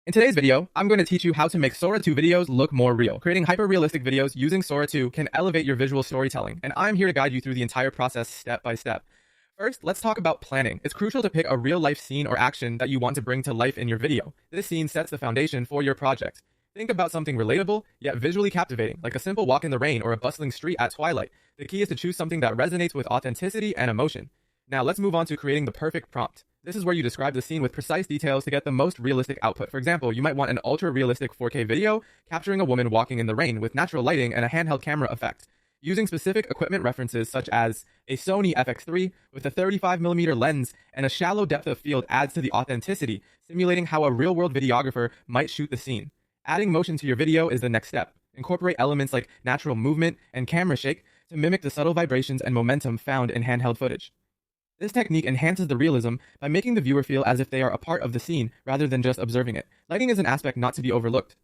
In today's video, I'm going to teach you how to make Sora 2 videos look more real. Creating hyper-realistic videos using Sora 2 can elevate your visual storytelling, and I'm here to guide you through the entire process step by step. First, let's talk about planning. It's crucial to pick a real-life scene or action that you want to bring to life in your video. This scene sets the foundation for your project. Think about something relatable, yet visually captivating, like a simple walk in the rain or a bustling street at twilight. The key is to choose something that resonates with authenticity and emotion. Now let's move on to creating the perfect prompt. This is where you describe the scene with precise details to get the most realistic output. For example, you might want an ultra-realistic 4K video capturing a woman walking in the rain with natural lighting and a handheld camera effect. Using specific equipment references such as a Sony FX3 with a 35mm lens and a shallow depth of field adds to the authenticity, simulating how a real-world videographer might shoot the scene. Adding motion to your video is the next step. Incorporate elements like natural movement and camera shake to mimic the subtle vibrations and momentum found in handheld footage. This technique enhances the realism by making the viewer feel as if they are a part of the scene rather than just observing it. Lighting is an aspect not to be overlooked.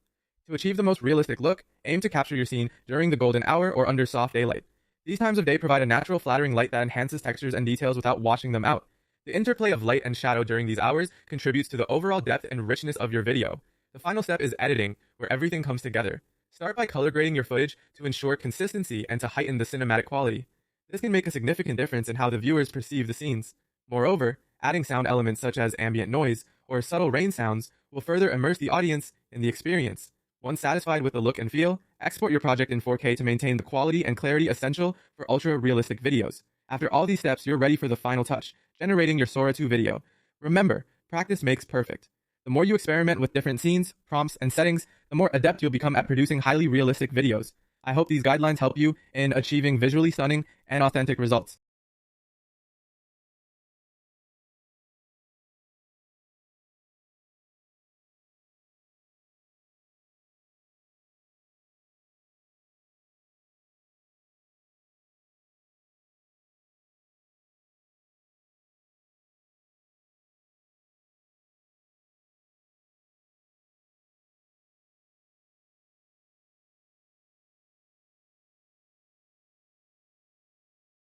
To achieve the most realistic look, aim to capture your scene during the golden hour or under soft daylight. These times of day provide a natural, flattering light that enhances textures and details without washing them out. The interplay of light and shadow during these hours contributes to the overall depth and richness of your video. The final step is editing, where everything comes together. Start by color grading your footage to ensure consistency and to heighten the cinematic quality. This can make a significant difference in how the viewers perceive the scenes. Moreover, adding sound elements such as ambient noise or subtle rain sounds will further immerse the audience in the experience. Once satisfied with the look and feel, export your project in 4K to maintain the quality and clarity essential for ultra-realistic videos. After all these steps, you're ready for the final touch, generating your Sora 2 video. Remember, practice makes perfect. The more you experiment with different scenes, prompts, and settings, the more adept you'll become at producing highly realistic videos. I hope these guidelines help you in achieving visually stunning and authentic results.